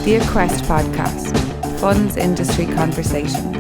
The Aquest Podcast, Funds Industry Conversations.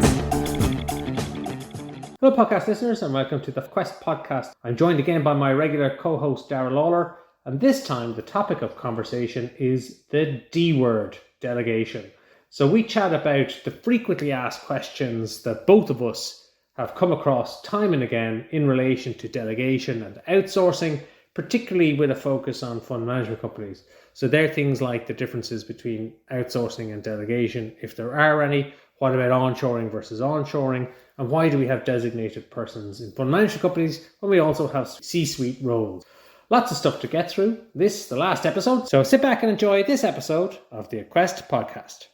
Hello podcast listeners and welcome to the Aquest Podcast. I'm joined again by my regular co-host Dáire Lawlor, and this time the topic of conversation is the D word, delegation. So we chat about the frequently asked questions that both of us have come across time and again in relation to delegation and outsourcing, particularly with a focus on fund management companies. So there are things like the differences between outsourcing and delegation, if there are any. What about onshoring versus onshoring? And why do we have designated persons in fund management companies when we also have C-suite roles? Lots of stuff to get through. This is the last episode. So sit back and enjoy this episode of the Aquest Podcast.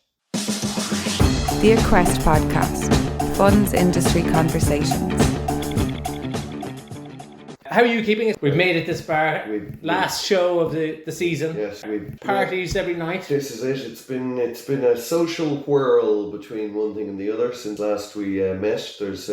The Aquest Podcast, Funds Industry Conversations. How are you keeping it? We've made it this far. Last show of the season. Yes, parties every night. This is it. It's been a social whirl between one thing and the other since last we met. There's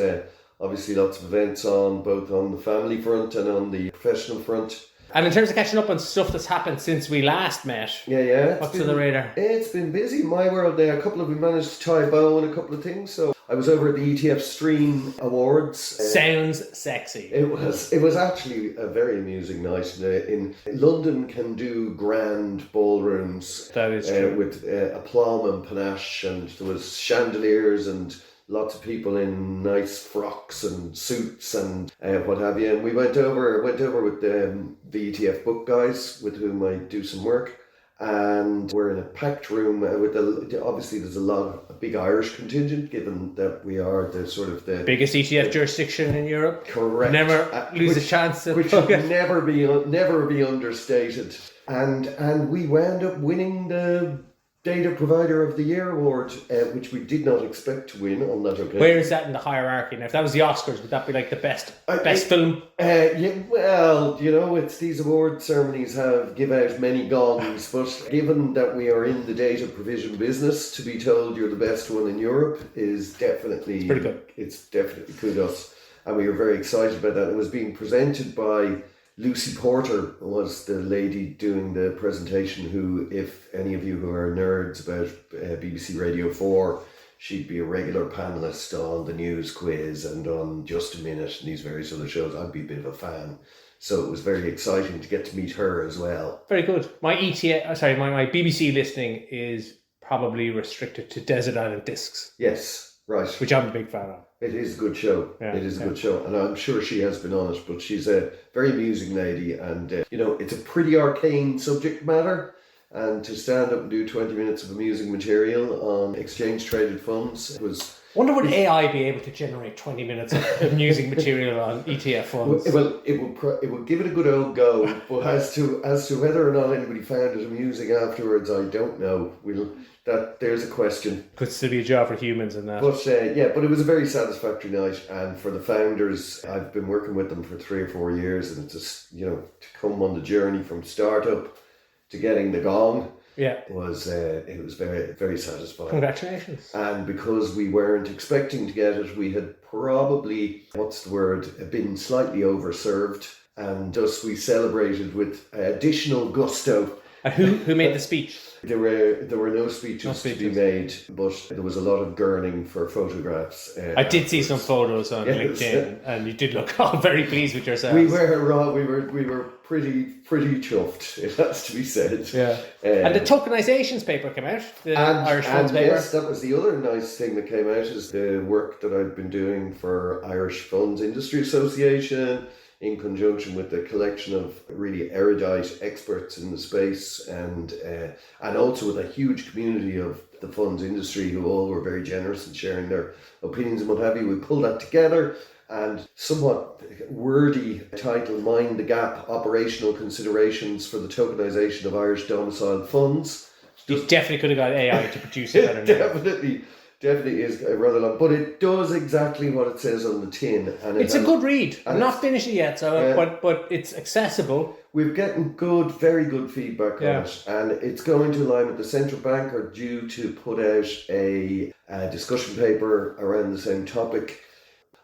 obviously lots of events on both on the family front and on the professional front. And in terms of catching up on stuff that's happened since we last met, what's on the radar? It's been busy in my world there. We managed to tie a bow on a couple of things. So I was over at the ETF Stream Awards. Sounds sexy. It was actually a very amusing night. In London can do grand ballrooms. That is true. With aplomb and panache, and there was chandeliers and lots of people in nice frocks and suits and what have you. And we went over with the ETF book guys with whom I do some work. And we're in a packed room obviously there's a big Irish contingent, given that we are the biggest ETF jurisdiction in Europe. Correct. Never lose a chance to which should never be understated. And we wound up winning the Data Provider of the Year award, which we did not expect to win on that occasion. Where is that in the hierarchy? Now, if that was the Oscars, would that be like the best film? It's these award ceremonies give out many gongs, but given that we are in the data provision business, to be told you're the best one in Europe is definitely pretty good. It's definitely kudos, and we were very excited about that. It was being presented by Lucy Porter, was the lady doing the presentation, who, if any of you who are nerds about BBC Radio 4, she'd be a regular panellist on the News Quiz and on Just a Minute and these various other shows. I'd be a bit of a fan. So it was very exciting to get to meet her as well. Very good. My BBC listening is probably restricted to Desert Island Discs. Yes, right. Which I'm a big fan of. It is a good show. Yeah, it is a good show. And I'm sure she has been on it, but she's a very amusing lady. And, it's a pretty arcane subject matter. And to stand up and do 20 minutes of amusing material on exchange-traded funds was... Wonder would AI be able to generate 20 minutes of amusing material on ETF funds? Well, it would give it a good old go. But as to whether or not anybody found it amusing afterwards, I don't know. There's a question. Could still be a job for humans in that. But but it was a very satisfactory night, and for the founders, I've been working with them for 3 or 4 years, and it's just, to come on the journey from startup to getting the gong. Yeah, it was very, very satisfying. Congratulations. And because we weren't expecting to get it, we had probably, been slightly overserved, and thus we celebrated with additional gusto. Who made the speech? There were no speeches to be made, but there was a lot of gurning for photographs. I did see some photos on LinkedIn, and you did look all very pleased with yourselves. We were pretty chuffed, it has to be said. Yeah. And the tokenisations paper came out, the Irish Funds paper. Yes, that was the other nice thing that came out, is the work that I've been doing for Irish Funds Industry Association, in conjunction with the collection of really erudite experts in the space, and also with a huge community of the funds industry who all were very generous in sharing their opinions and what have you. We pulled that together, and somewhat wordy title, Mind the Gap, Operational Considerations for the Tokenisation of Irish Domiciled Funds. You definitely could have got AI to produce it better. Definitely is rather long, but it does exactly what it says on the tin. And it's a good read. I'm not finished it yet, but it's accessible. We're getting very good feedback on it, and it's going to align with the central bank are due to put out a discussion paper around the same topic.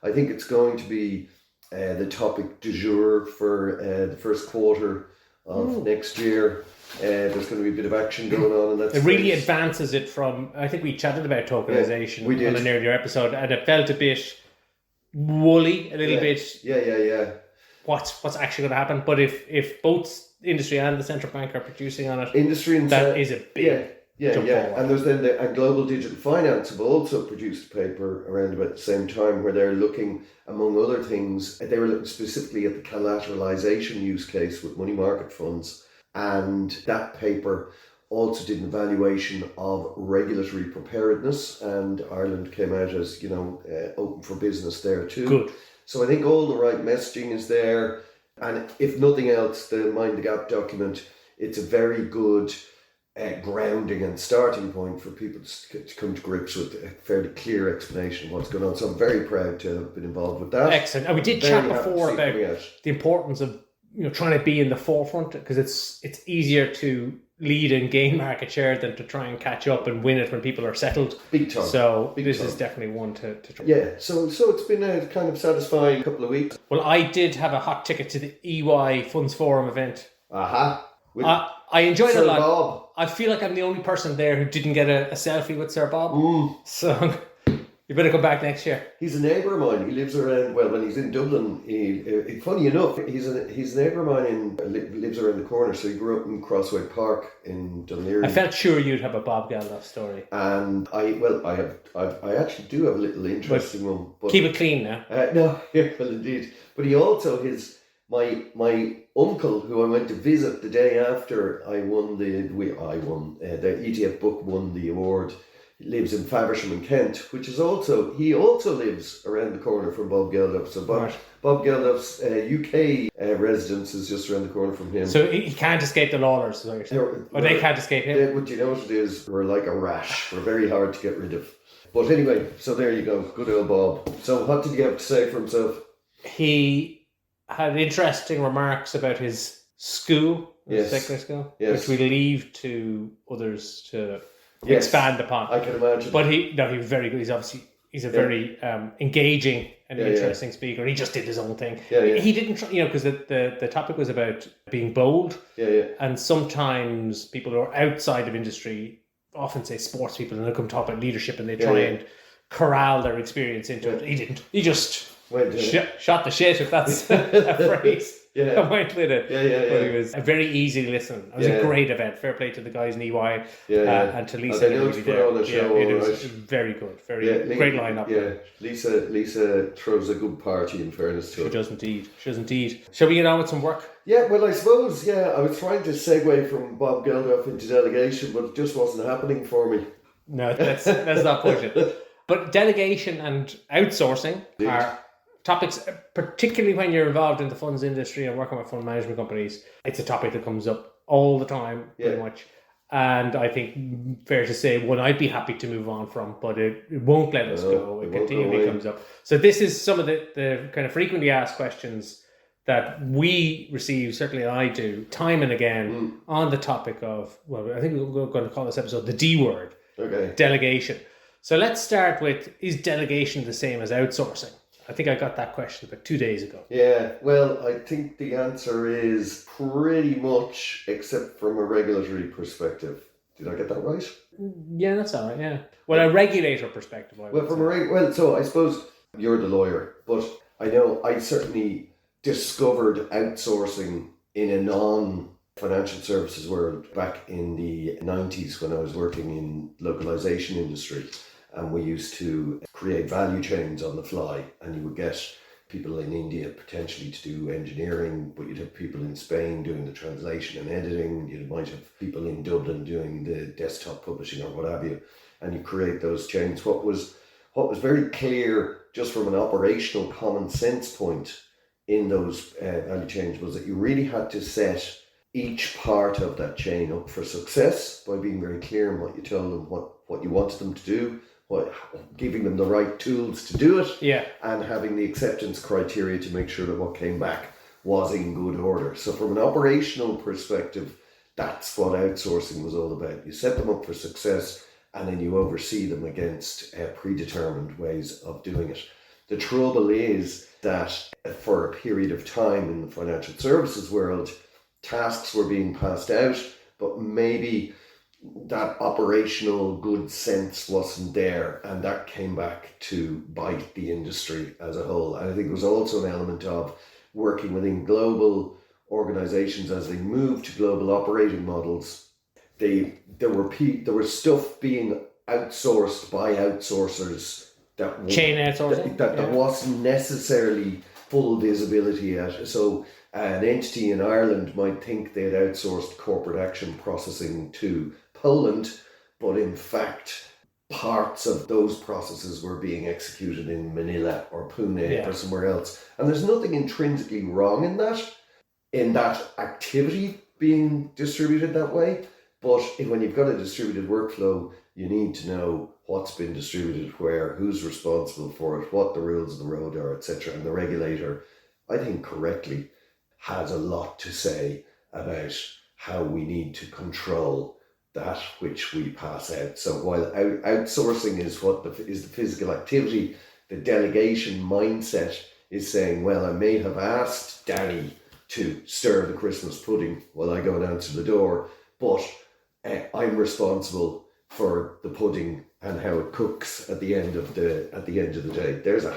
I think it's going to be the topic du jour for the first quarter of next year. There's going to be a bit of action going on in that It really advances it from, I think we chatted about tokenisation on an earlier episode, and it felt a bit woolly, a little bit. Yeah. What's actually going to happen? But if both industry and the central bank are producing on it, that is a big jump forward. And there's then and Global Digital Finance have also produced a paper around about the same time where they're looking, among other things, they were looking specifically at the collateralization use case with money market funds. And that paper also did an evaluation of regulatory preparedness, and Ireland came out as, open for business there too. Good. So I think all the right messaging is there. And if nothing else, the Mind the Gap document, it's a very good grounding and starting point for people to come to grips with a fairly clear explanation of what's going on. So I'm very proud to have been involved with that. Excellent. And we did chat before about the importance of trying to be in the forefront, because it's easier to lead and gain market share than to try and catch up and win it when people are settled. Big time. So this is definitely one to try. Yeah, so it's been a kind of satisfying couple of weeks. Well, I did have a hot ticket to the EY Funds Forum event. I enjoyed it a lot. Bob. I feel like I'm the only person there who didn't get a selfie with Sir Bob. So you better come back next year. He's a neighbour of mine. He lives around, when he's in Dublin, funny enough, he's a neighbour of mine lives around the corner. So he grew up in Crossway Park in Dunleary. I felt sure you'd have a Bob Geldof story. And I actually do have a little interesting one. But, keep it clean now. No, well indeed. But he also, my uncle, who I went to visit the day after the ETF book won the award, lives in Faversham in Kent, he also lives around the corner from Bob Geldof. So Bob Geldof's UK residence is just around the corner from him. So he can't escape the Lawlors, or they can't escape him. What you know what it is? We're like a rash. We're very hard to get rid of. But anyway, so there you go. Good old Bob. So what did he have to say for himself? He had interesting remarks about his school, secondary school, which we leave to others to expand upon. I can imagine. But he was very good. He's a very engaging and interesting speaker. He just did his own thing. He didn't, because the topic was about being bold. And sometimes people who are outside of industry, often say sports people, and they come talk about leadership and they try and corral their experience into it. He didn't. He just shot the shit, if that's a phrase. I went with it. But he was a very easy listen. It was a great event. Fair play to the guys in EY and to Lisa. They know to put on a show. It was very good. Great lineup. Lisa throws a good party, in fairness to her. She does indeed. Shall we get on with some work? Yeah, well, I suppose, I was trying to segue from Bob Geldof into delegation, but it just wasn't happening for me. No, let's not push it. But delegation and outsourcing are topics, particularly when you're involved in the funds industry and working with fund management companies. It's a topic that comes up all the time, pretty much. And I think, fair to say, one I'd be happy to move on from, but it won't let us go. It continually comes up. So this is some of the kind of frequently asked questions that we receive, certainly I do, time and again, on the topic of, I think we're going to call this episode the D word, delegation. So let's start with, is delegation the same as outsourcing? I think I got that question about 2 days ago. Yeah, well, I think the answer is pretty much, except from a regulatory perspective. Did I get that right? Yeah, that's all right, yeah. Well, a regulator perspective, I would say. So I suppose you're the lawyer, but I know I certainly discovered outsourcing in a non-financial services world back in the 90s when I was working in localization industry. And we used to create value chains on the fly, and you would get people in India potentially to do engineering, but you'd have people in Spain doing the translation and editing. You might have people in Dublin doing the desktop publishing or what have you, and you create those chains. What was very clear, just from an operational common sense point in those value chains, was that you really had to set each part of that chain up for success by being very clear in what you told them, what you wanted them to do, giving them the right tools to do it, and having the acceptance criteria to make sure that what came back was in good order. So from an operational perspective, that's what outsourcing was all about. You set them up for success, and then you oversee them against predetermined ways of doing it. The trouble is that for a period of time in the financial services world, tasks were being passed out, but maybe that operational good sense wasn't there, and that came back to bite the industry as a whole. And I think it was also an element of working within global organizations as they moved to global operating models. There was stuff being outsourced by outsourcers chain outsourcing that wasn't necessarily full visibility at. So an entity in Ireland might think they'd outsourced corporate action processing to Poland, but in fact parts of those processes were being executed in Manila or Pune or somewhere else. And there's nothing intrinsically wrong in that activity being distributed that way. But when you've got a distributed workflow, you need to know what's been distributed where, who's responsible for it, what the rules of the road are, etc. And the regulator, I think correctly, has a lot to say about how we need to control that which we pass out. So while outsourcing is is the physical activity, the delegation mindset is saying, well, I may have asked Danny to stir the Christmas pudding while I go and answer the door, but I'm responsible for the pudding and how it cooks at the end of the day. There's a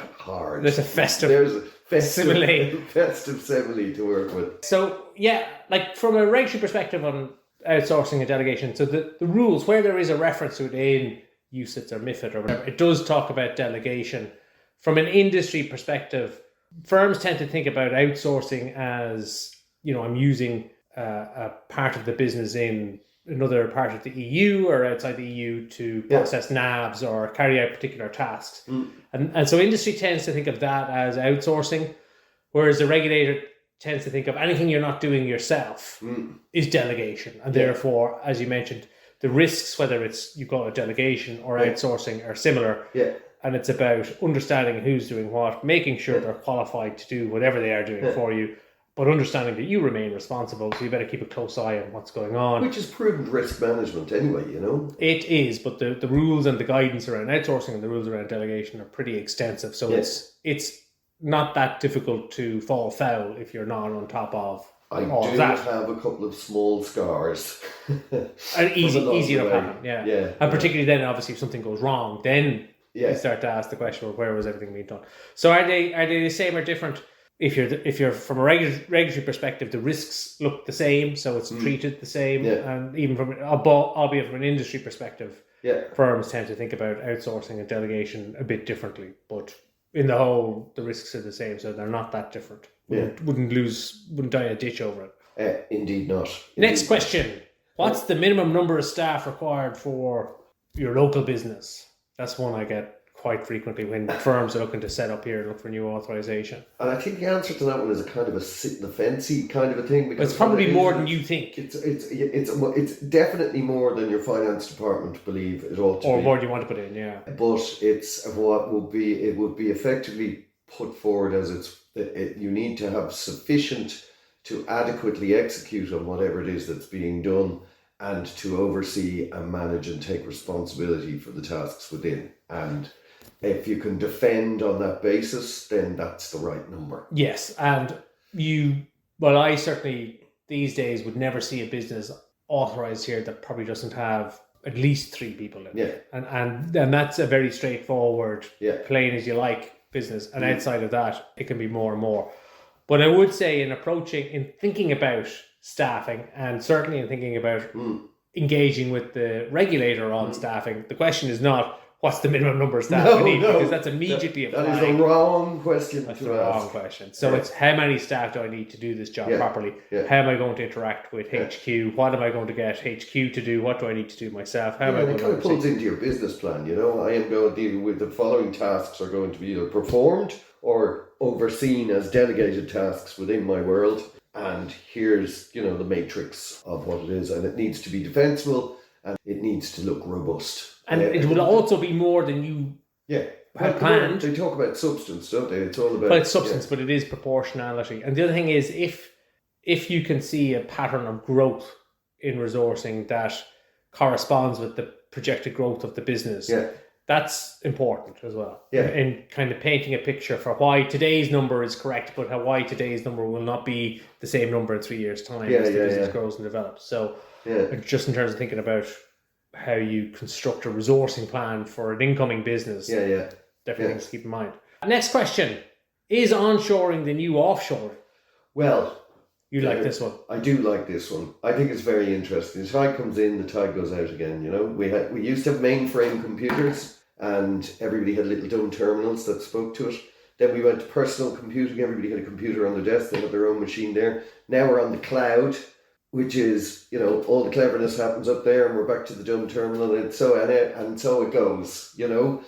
festive simile to work with. So yeah, like from a regulatory perspective on outsourcing and delegation, so the rules, where there is a reference to it in UCITS or MiFID or whatever, it does talk about delegation. From an industry perspective, firms tend to think about outsourcing as, I'm using a part of the business in another part of the EU or outside the EU to process NAVs or carry out particular tasks. And so industry tends to think of that as outsourcing, whereas the regulator tends to think of anything you're not doing yourself is delegation. And therefore, as you mentioned, the risks, whether it's you call it delegation or outsourcing, are similar. Yeah. And it's about understanding who's doing what, making sure they're qualified to do whatever they are doing for you, but understanding that you remain responsible, so you better keep a close eye on what's going on. Which is prudent risk management anyway, It is, but the rules and the guidance around outsourcing and the rules around delegation are pretty extensive. So it's not that difficult to fall foul if you're not on top of all of that. I do have a couple of small scars. And easy enough happen, And particularly then, obviously, if something goes wrong, then you start to ask the question, well, where was everything being done? So are they the same or different? If you're from a regulatory perspective, the risks look the same, so it's treated the same, and even albeit from an industry perspective, firms tend to think about outsourcing and delegation a bit differently. But in the whole, the risks are the same, so they're not that different. Wouldn't die a ditch over it. Indeed not. Next question: what's the minimum number of staff required for your local business? That's one I get quite frequently when firms are looking to set up here and look for new authorization. And I think the answer to that one is a kind of a sit in the fancy kind of a thing. Because it's probably more than you think. It's definitely more than your finance department believe it ought to be. Or more than you want to put in, But it's what would be effectively put forward as you need to have sufficient to adequately execute on whatever it is that's being done, and to oversee and manage and take responsibility for the tasks within. And if you can defend on that basis, then that's the right number. Yes, and I certainly these days would never see a business authorized here that probably doesn't have at least 3 people in it. And that's a very straightforward, plain as you like business. And outside of that, it can be more and more. But I would say in thinking about staffing, and certainly in thinking about engaging with the regulator on staffing, the question is not what's the minimum number of staff we need, because that's immediately that is the wrong question. That's the wrong question. So it's how many staff do I need to do this job properly? How am I going to interact with HQ? What am I going to get HQ to do? What do I need to do myself? How am I going to? It kind of pulls into your business plan. I am going to deal with the following tasks are going to be either performed or overseen as delegated tasks within my world. And here's, the matrix of what it is, and it needs to be defensible and it needs to look robust. And it will also be more than you had planned. They talk about substance, don't they? It's all about... Well, it's substance, but it is proportionality. And the other thing is, if you can see a pattern of growth in resourcing that corresponds with the projected growth of the business, That's important as well. Yeah. In kind of painting a picture for why today's number is correct, but why today's number will not be the same number in 3 years' time as the business grows and develops. So just in terms of thinking about how you construct a resourcing plan for an incoming business, definitely things to keep in mind. Next question. Is onshoring the new offshore? Well, you like this one? I do like this one. I think it's very interesting. The tide comes in, the tide goes out again. You know, we used to have mainframe computers, and everybody had little dumb terminals that spoke to it. Then we went to personal computing. Everybody had a computer on their desk. They had their own machine there. Now we're on the cloud, which is, you know, all the cleverness happens up there, and we're back to the dumb terminal, and so it goes. You know,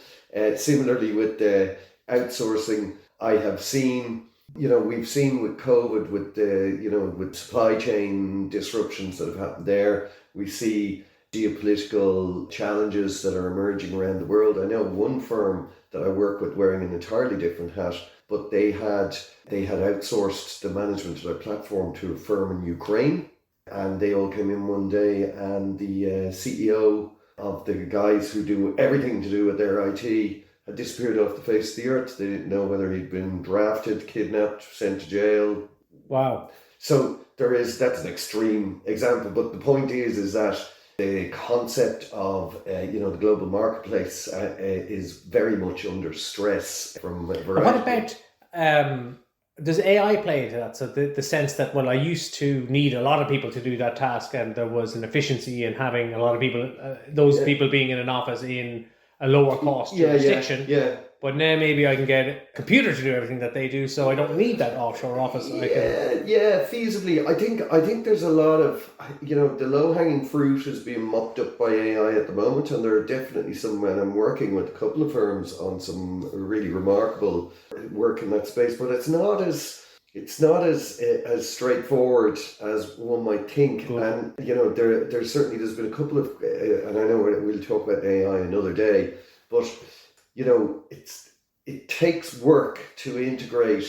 similarly with the outsourcing, I have seen. You know, we've seen with COVID, with supply chain disruptions that have happened there. We see geopolitical challenges that are emerging around the world. I know one firm that I work with wearing an entirely different hat, but they had outsourced the management of their platform to a firm in Ukraine, and they all came in one day, and the CEO of the guys who do everything to do with their IT had disappeared off the face of the earth. They didn't know whether he'd been drafted, kidnapped, sent to jail. Wow. So that's an extreme example. But the point is that the concept of the global marketplace is very much under stress from a variety. What about does AI play into that? So the sense that, well, I used to need a lot of people to do that task, and there was an efficiency in having a lot of people, people being in an office in a lower cost jurisdiction. But now maybe I can get a computer to do everything that they do, so I don't need that offshore office. Feasibly. I think there's a lot of, the low-hanging fruit is being mopped up by AI at the moment, and there are definitely some, and I'm working with a couple of firms on some really remarkable work in that space, but it's not as straightforward as one might think. Good. And there's been a couple of, and I know we'll talk about AI another day, but it takes work to integrate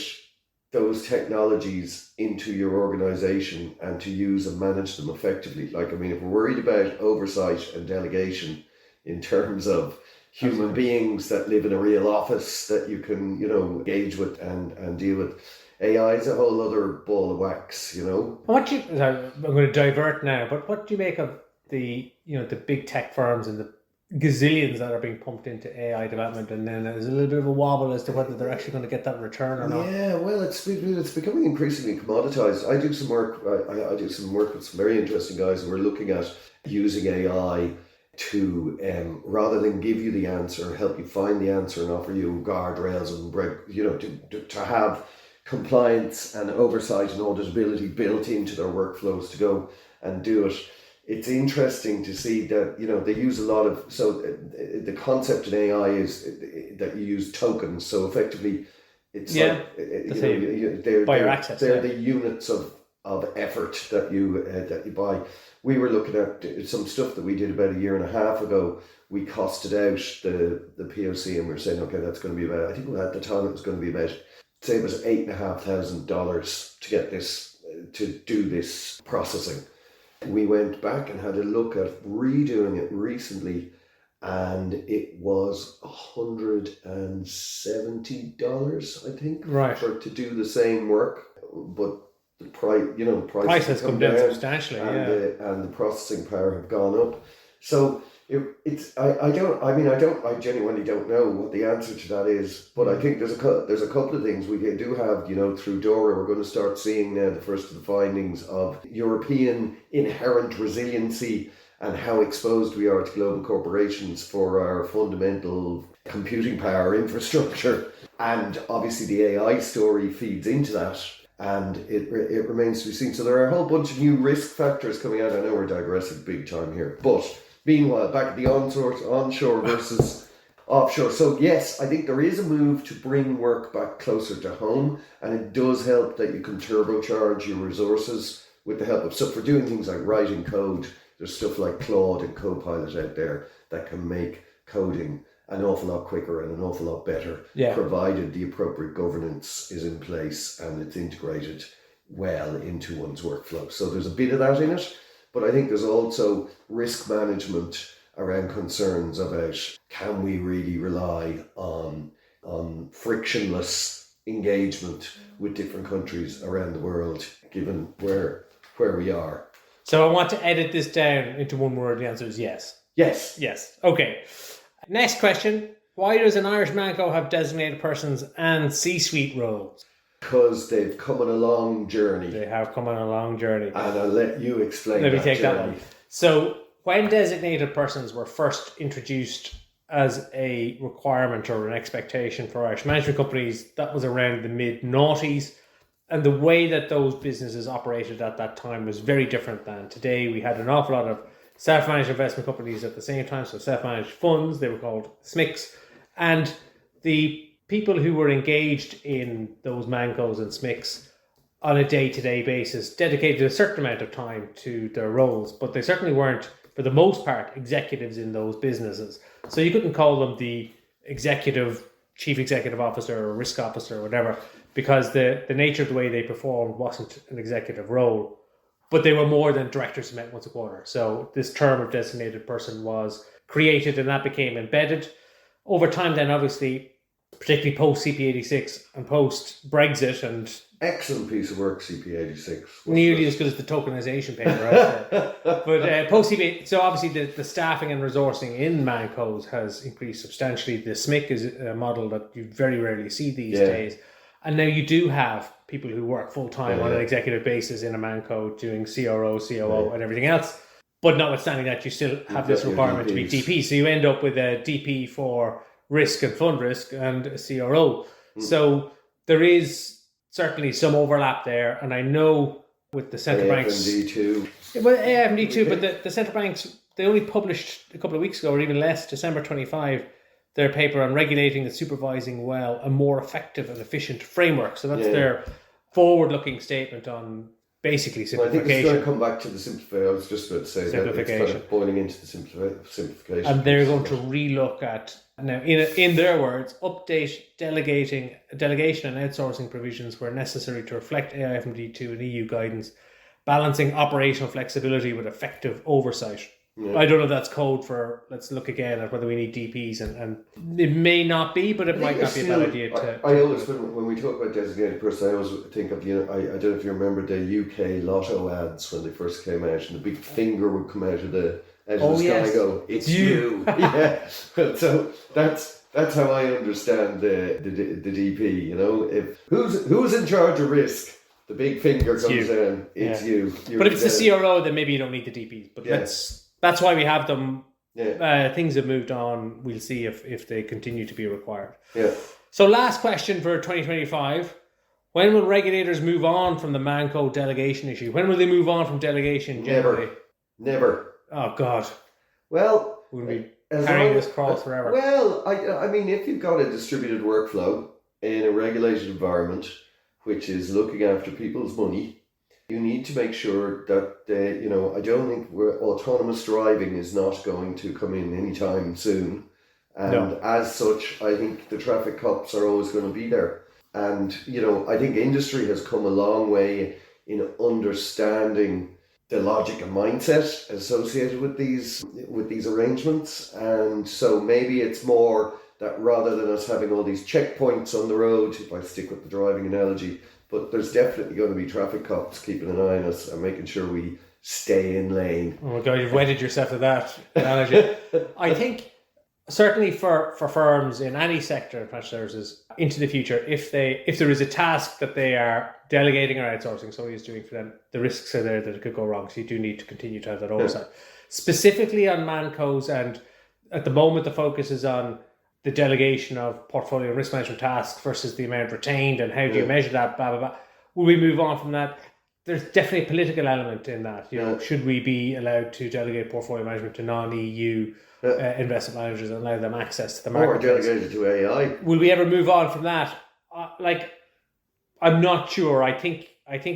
those technologies into your organization and to use and manage them effectively. Like, I mean, if we're worried about oversight and delegation in terms of human beings that live in a real office that you can, engage with and deal with, AI is a whole other ball of wax, I'm going to divert now, but what do you make of the big tech firms and the gazillions that are being pumped into AI development, and then there's a little bit of a wobble as to whether they're actually going to get that return or not? Yeah, well, it's becoming increasingly commoditized. I do some work. I do some work with some very interesting guys who are looking at using AI to rather than give you the answer, help you find the answer and offer you guardrails and to have compliance and oversight and auditability built into their workflows to go and do it. It's interesting to see that, they use a lot of, so the concept in AI is that you use tokens. So effectively, it's they're the units of effort that you buy. We were looking at some stuff that we did about a year and a half ago. We costed out the POC, and we were saying, okay, that's going to be about, I think at the time it was going to be about, say it was $8,500 to get this, to do this processing. We went back and had a look at redoing it recently, and it was $170, I think, right, to do the same work. But the price has come down substantially, and the processing power have gone up. So I genuinely don't know what the answer to that is, but I think there's a couple of things we do have. Through DORA, we're going to start seeing now the first of the findings of European inherent resiliency and how exposed we are to global corporations for our fundamental computing power infrastructure, and obviously the AI story feeds into that. And it remains to be seen. So there are a whole bunch of new risk factors coming out. I know we're digressing big time here, but meanwhile, back at the onshore versus offshore. So yes, I think there is a move to bring work back closer to home, and it does help that you can turbocharge your resources with the help of stuff for doing things like writing code. There's stuff like Claude and Copilot out there that can make coding an awful lot quicker and an awful lot better, provided the appropriate governance is in place and it's integrated well into one's workflow. So there's a bit of that in it, but I think there's also risk management around concerns about can we really rely on frictionless engagement with different countries around the world, given where we are. So I want to edit this down into one word. The answer is yes. Yes. Yes. Okay. Next question. Why does an Irish Manco have designated persons and C-suite roles? Because they've come on a long journey. They have come on a long journey. And I'll let you explain Let me that take journey. that one. So when designated persons were first introduced as a requirement or an expectation for Irish management companies, that was around the mid-naughties. And the way that those businesses operated at that time was very different than today. We had an awful lot of self-managed investment companies at the same time, so self-managed funds, they were called SMICs. And the people who were engaged in those Mancos and SMICs on a day-to-day basis dedicated a certain amount of time to their roles, but they certainly weren't, for the most part, executives in those businesses. So you couldn't call them the chief executive officer or risk officer or whatever, because the nature of the way they performed wasn't an executive role. But they were more than directors who met once a quarter. So this term of designated person was created and that became embedded. Over time then, obviously, particularly post-CP86 and post-Brexit and... Excellent piece of work, CP86. Nearly as good as the tokenisation paper, I'd say. But post-CP... So obviously the staffing and resourcing in Mancos has increased substantially. The SMIC is a model that you very rarely see these days. And now you do have people who work full-time on an executive basis in a Manco doing CRO, COO and everything else. But notwithstanding that, you still have this requirement to be DP. So you end up with a DP for risk and fund risk and a CRO. So there is certainly some overlap there. And I know with the central banks... AFMD2. Well, AFMD2, but the central banks, they only published a couple of weeks ago, or even less, December 25, their paper on regulating and supervising well a more effective and efficient framework. So that's their forward-looking statement on basically simplification. Well, I think it's going to come back to the simplification. I was just about to say that it's kind of boiling into the simplification. And they're going to relook at, now in their words, update delegation and outsourcing provisions where necessary to reflect AIFMD2 and EU guidance, balancing operational flexibility with effective oversight. Yeah. I don't know if that's code for let's look again at whether we need DPs, and it may not be, but it might not be a bad idea I always, when we talk about designated person, I always think of, I don't know if you remember the UK Lotto ads when they first came out, and the big finger would come out of the sky and go, it's you. Yeah. So that's how I understand the DP, if who's in charge of risk, the big finger comes in, it's you. But if it's the CRO, then maybe you don't need the DPs, but that's why we have them. Things have moved on. We'll see if they continue to be required. Yeah. So last question for 2025. When will regulators move on from the Manco delegation issue? When will they move on from delegation generally? Never. Oh, God. Well... We'll be carrying this cross forever. Well, I mean, if you've got a distributed workflow in a regulated environment, which is looking after people's money, you need to make sure that, I don't think autonomous driving is not going to come in anytime soon. And as such, I think the traffic cops are always going to be there. And, I think industry has come a long way in understanding the logic and mindset associated with these arrangements. And so maybe it's more that rather than us having all these checkpoints on the road, if I stick with the driving analogy, but there's definitely going to be traffic cops keeping an eye on us and making sure we stay in lane. Oh my God, you've wedded yourself to that analogy. I think certainly for firms in any sector of financial services into the future, if there is a task that they are delegating or outsourcing, somebody is doing for them, the risks are there that it could go wrong. So you do need to continue to have that oversight. Specifically on Mancos, and at the moment the focus is on the delegation of portfolio and risk management tasks versus the amount retained and how do you measure that, blah, blah, blah. Will we move on from that? There's definitely a political element in that. Should we be allowed to delegate portfolio management to non-EU investment managers and allow them access to the market? Or delegate it to AI. Will we ever move on from that? I'm not sure. I think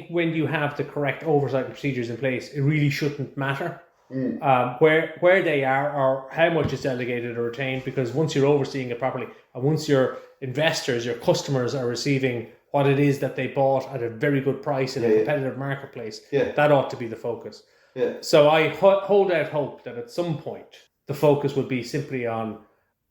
when you have the correct oversight and procedures in place, it really shouldn't matter. Where they are or how much is delegated or retained, because once you're overseeing it properly and once your investors, your customers are receiving what it is that they bought at a very good price in a competitive marketplace, that ought to be the focus. So I hold out hope that at some point the focus would be simply on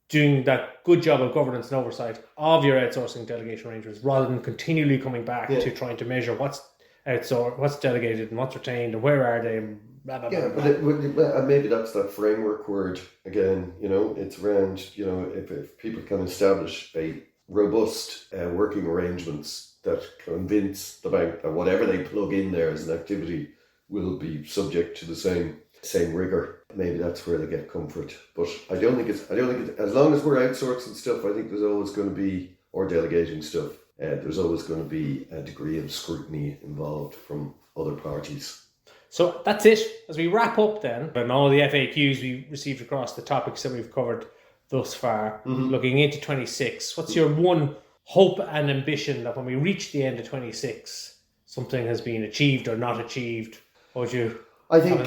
doing that good job of governance and oversight of your outsourcing delegation arrangements, rather than continually coming back to trying to measure what's outsourced, what's delegated, and what's retained, and where are they, and blah, blah, blah, blah. But maybe that's that framework word again. It's around, if people can establish a robust working arrangements that convince the bank that whatever they plug in there as an activity will be subject to the same rigor. Maybe that's where they get comfort. But I don't think it's as long as we're outsourcing stuff, I think there's always going to be, or delegating stuff, there's always going to be a degree of scrutiny involved from other parties. So that's it. As we wrap up then, and all the FAQs we received across the topics that we've covered thus far, looking into 26, what's your one hope and ambition that when we reach the end of 26, something has been achieved or not achieved? What would you... I think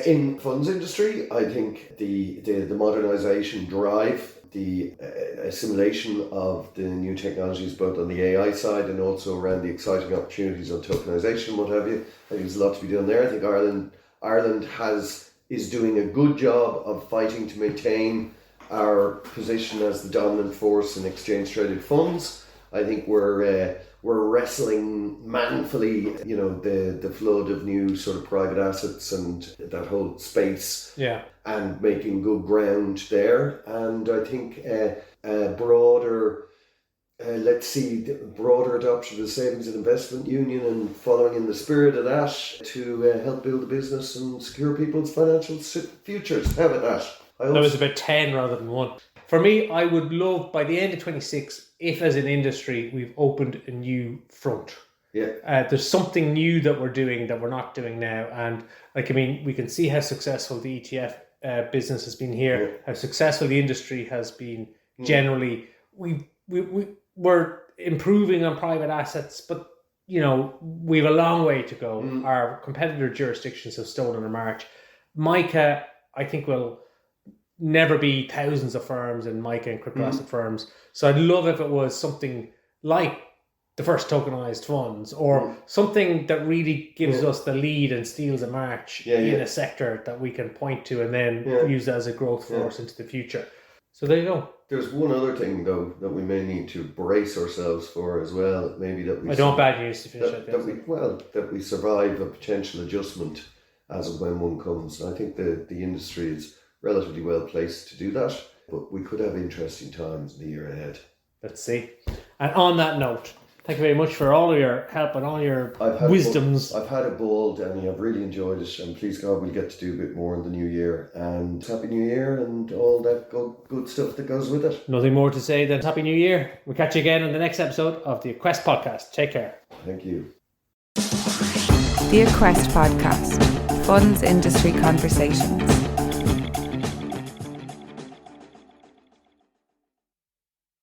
in funds industry, I think the modernisation drive, the assimilation of the new technologies, both on the AI side and also around the exciting opportunities on tokenisation and what have you. I think there's a lot to be done there. I think Ireland is doing a good job of fighting to maintain our position as the dominant force in exchange traded funds. I think we're wrestling manfully, the flood of new sort of private assets and that whole space, and making good ground there. And I think broader adoption of the Savings and Investment Union and following in the spirit of that to help build a business and secure people's financial futures. How about that? That was about 10 rather than 1. For me, I would love, by the end of 26, if as an industry we've opened a new front. Yeah. There's something new that we're doing that we're not doing now. And we can see how successful the ETF business has been here, how successful the industry has been generally. We're improving on private assets, but we have a long way to go. Our competitor jurisdictions have stolen our march. MiCA, I think, will never be thousands of firms in MiCA and crypto asset firms. So I'd love if it was something like the first tokenized funds, or something that really gives us the lead and steals a march in a sector that we can point to and then use as a growth force into the future. So there you go. There's one other thing though that we may need to brace ourselves for as well. Maybe that we bad news to finish that we survive a potential adjustment as and when one comes. I think the industry is relatively well placed to do that, but we could have interesting times in the year ahead. Let's see. And on that note, thank you very much for all of your help and all your wisdoms. I've had a ball, Danny. I've really enjoyed it, and please God we'll get to do a bit more in the new year. And Happy New Year and all that good stuff that goes with it. Nothing more to say than Happy New Year. We'll catch you again on the next episode of the Aquest Podcast. Take care. Thank you. The Aquest Podcast. Funds Industry Conversations.